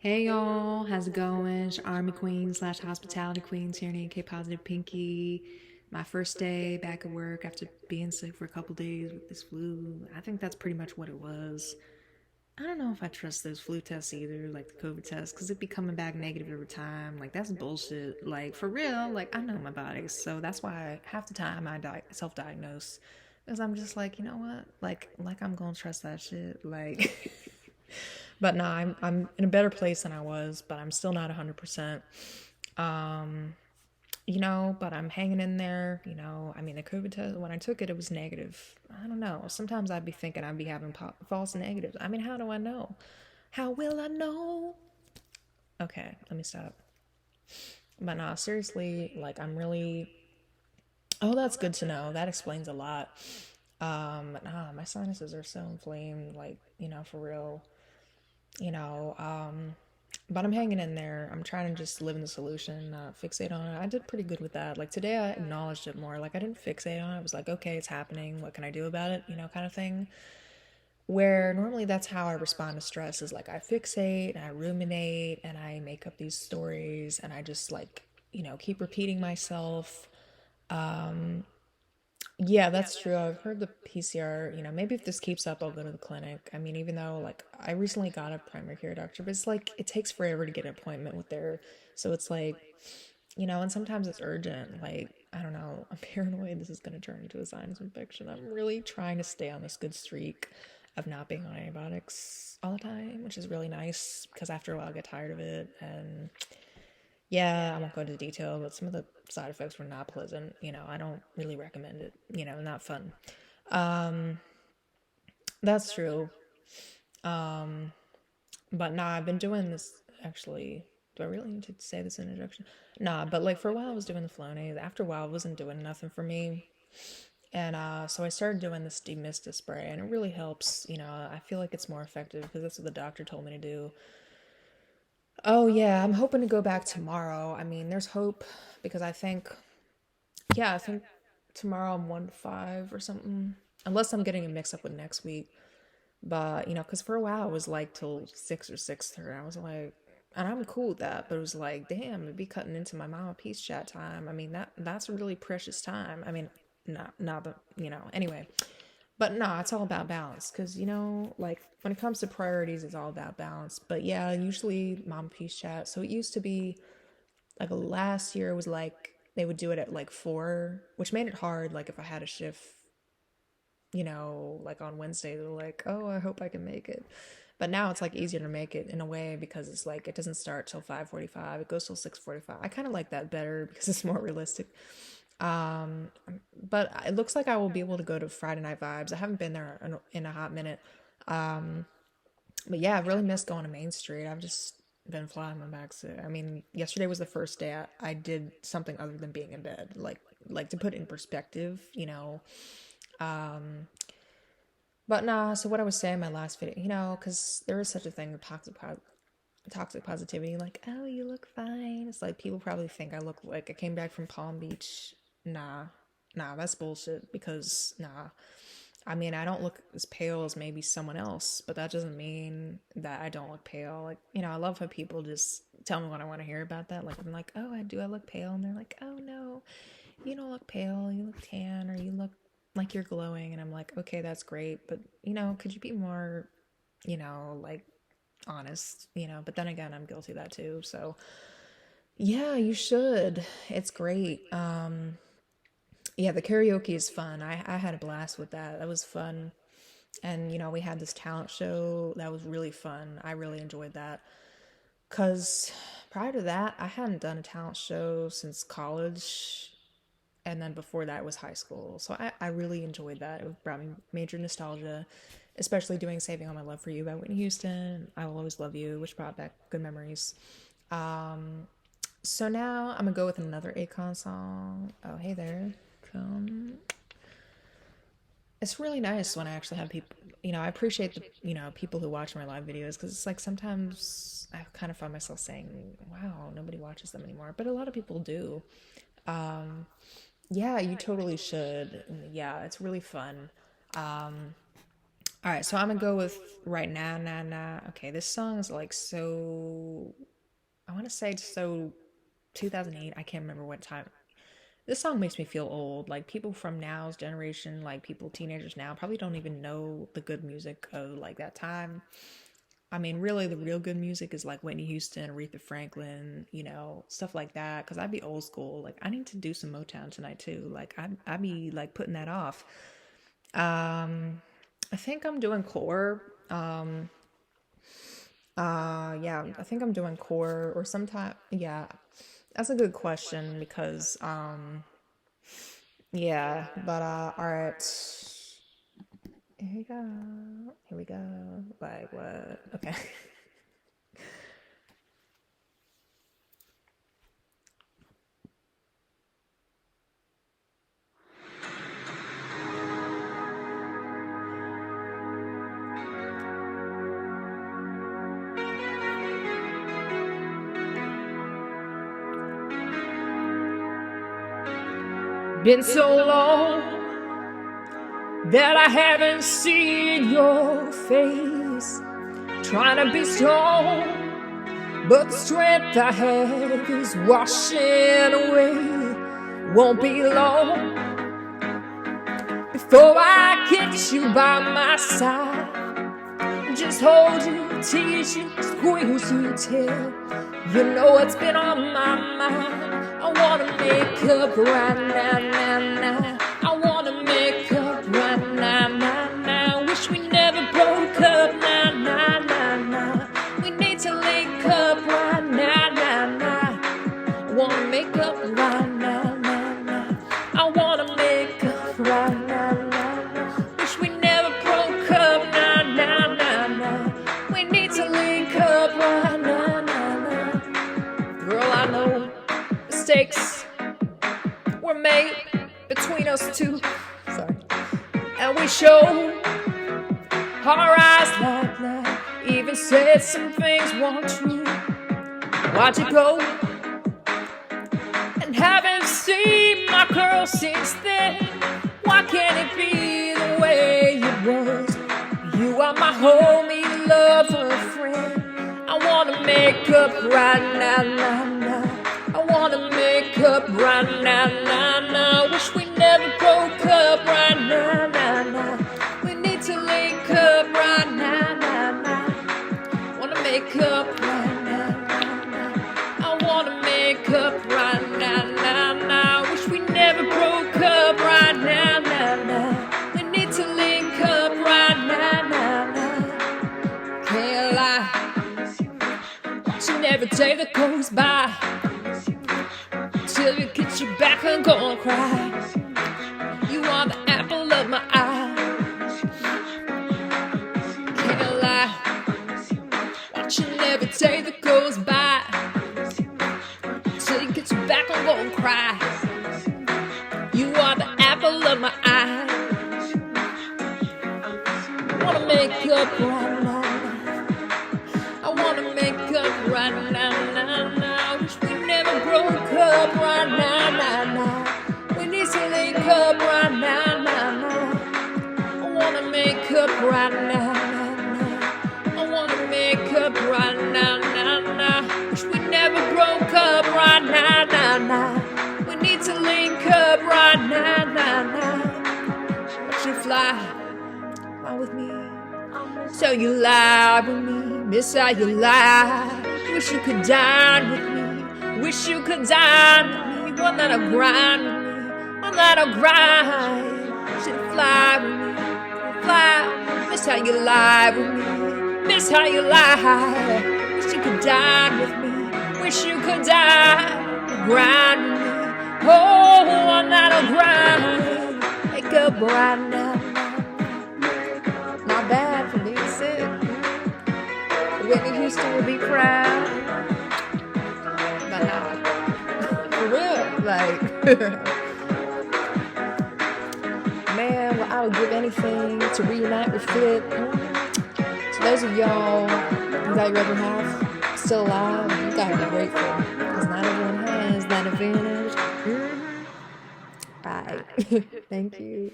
Hey y'all, how's it going? It's your Army Queen slash Hospitality Queen, Tyranny and K Positive Pinky. My first day back at work after being sick for a couple days with this flu. I think that's pretty much what it was. I don't know if I trust those flu tests either, like the COVID tests, because it'd be coming back negative every time. Like, that's bullshit. Like, for real, like, I know my body. So that's why half the time I self diagnose. Because I'm just like, you know what? Like I'm gonna trust that shit. Like, but no, I'm in a better place than I was, but I'm still not 100%. Um, but I'm hanging in there. I mean, the COVID test, when I took it, it was negative. I don't know. Sometimes I'd be thinking I'd be having false negatives. I mean, how do I know? How will I know? Okay, let me stop. But no, seriously, like, I'm really. Oh, that's good to know. That explains a lot. Nah, my sinuses are so inflamed, like, for real. you know, um, but I'm hanging in there. I'm trying to just live in the solution, not fixate on it. I did pretty good with that. Like today, I acknowledged it more. Like I didn't fixate on it. I was like, okay, it's happening. What can I do about it? Kind of thing. Where normally that's how I respond to stress is like I fixate and I ruminate and I make up these stories and I just like, keep repeating myself. Um, yeah, that's true. I've heard the PCR, maybe if this keeps up, I'll go to the clinic. I mean, even though, like, I recently got a primary care doctor, but it's like, it takes forever to get an appointment with their, so it's like, and sometimes it's urgent. Like, I don't know, I'm paranoid this is going to turn into a sinus infection. I'm really trying to stay on this good streak of not being on antibiotics all the time, which is really nice because after a while I get tired of it. And yeah, I won't go into detail, but some of the side effects were not pleasant. I don't really recommend it. Not fun. Um, that's true. Um, but nah, I've been doing this actually. Do I really need to say this in introduction? Nah, but like for a while I was doing the Flonase. After a while, it wasn't doing nothing for me. And so I started doing this demista spray, and it really helps. I feel like it's more effective because that's what the doctor told me to do. Oh, yeah, I'm hoping to go back tomorrow. I mean, there's hope because I think tomorrow I'm 1 to 5 or something. Unless I'm getting it mixed up with next week. But, because for a while it was like till 6 or 6:30. I was like, and I'm cool with that, but it was like, damn, it'd be cutting into my mama peace chat time. I mean, that's a really precious time. I mean, not the, anyway. But no, it's all about balance because, like when it comes to priorities, it's all about balance. But yeah, usually mama peace chat. So it used to be like last year was like they would do it at like 4, which made it hard. Like if I had a shift, like on Wednesday, they're like, oh, I hope I can make it. But now it's like easier to make it in a way because it's like it doesn't start till 5:45. It goes till 6:45. I kind of like that better because it's more realistic. Um, but it looks like I will be able to go to Friday Night Vibes. I haven't been there in a hot minute. Um, but yeah, I've really missed going to Main Street. I've just been flying my back. So, I mean, yesterday was the first day I did something other than being in bed. Like to put it in perspective, Um, but nah. So what I was saying in my last video, because there is such a thing, toxic positivity. Like, oh, you look fine. It's like people probably think I look like I came back from Palm Beach. Nah, that's bullshit. Because nah, I mean, I don't look as pale as maybe someone else, but that doesn't mean that I don't look pale. Like, I love how people just tell me what I want to hear about that. Like, I'm like, oh, I look pale? And they're like, oh, no, you don't look pale. You look tan or you look like you're glowing. And I'm like, okay, that's great. But, could you be more, like honest, But then again, I'm guilty of that too. So, yeah, you should. It's great. Yeah, the karaoke is fun. I had a blast with that. That was fun. And, we had this talent show that was really fun. I really enjoyed that. Because prior to that, I hadn't done a talent show since college. And then before that was high school. So I really enjoyed that. It brought me major nostalgia, especially doing Saving All My Love for You by Whitney Houston. I Will Always Love You, which brought back good memories. So now I'm gonna go with another Akon song. Oh, hey there. Come. It's really nice when I actually have people, I appreciate the, people who watch my live videos because it's like sometimes I kind of find myself saying, wow, nobody watches them anymore. But a lot of people do. Um, yeah, you totally should. Yeah, it's really fun. Um, All right, so I'm gonna go with right now, nah, nah. Okay, this song is like so. I want to say so 2008. I can't remember what time. This song makes me feel old. Like people from now's generation, like people teenagers now, probably don't even know the good music of like that time. I mean, really, the real good music is like Whitney Houston, Aretha Franklin, stuff like that. Cause I'd be old school. Like I need to do some Motown tonight too. Like I'd be like putting that off. I think I'm doing core. Yeah, I think I'm doing core or sometime. Yeah, that's a good question because, yeah, but, all right. Here we go. Here we go. Like, what? Okay. Been so long that I haven't seen your face. Trying to be strong, but the strength I have is washing away. Won't be long before I get you by my side. Just hold you, tease you, squeeze you till you know what's been on my mind. I wanna make up right now, now, now. I wanna make up right now, now, now. Wish we never broke up, now, now, now, now. We need to link up right now, now, now. I wanna make up right now, now, now. I wanna make up right now, now, now. Wish we never broke up, now, now, now, now. We need to link up right now, now, now. Girl, I know mistakes were made between us two. Sorry. And we showed our eyes like that. Even said some things weren't true. Why'd you go? And haven't seen my girl since then. Why can't it be the way it was? You are my homie, lover, friend. I wanna make up right now, now, now. I wanna make up right now, now, now. Wish we never broke up right now, now, now. We need to link up right now, now, now. Wanna make up right now, now, now. I wanna make up right now, now, now. Wish we never broke up right now, now, now. We need to link up right now, now, now. Can't lie, watching every day that goes by. Till you get you back and gonna cry. You are the apple of my eye. Can't lie, watching every day that goes by. Till you get you back and gonna cry. You are the apple of my eye. I wanna make up right now. I wanna make up right now, now, now. Wish we never broke up right now, now, now. We need to link up right now, now, now. I wanna make up right now, now, now. I wanna make up right now, now, now. Wish we never broke up right now, now, now. We need to link up right now, now, now. Watch you fly with me. So you lie with me, miss how you lie. Wish you could dine with me. Wish you could dine with me. One that'll grind with me. One that'll grind. Should fly with me. Fly. Miss how you lie with me. Miss how you lie. Wish you could dine with me. Wish you could dine. Grind with me. Oh, one that'll grind. Wake up right now. Not bad for being sick. Whitney Houston would be proud. But nah, for real, like, man, well, I would give anything to reunite with Fit. So those of y'all who got your other half still alive, you gotta be grateful, because not everyone has that advantage. Bye. Thank you.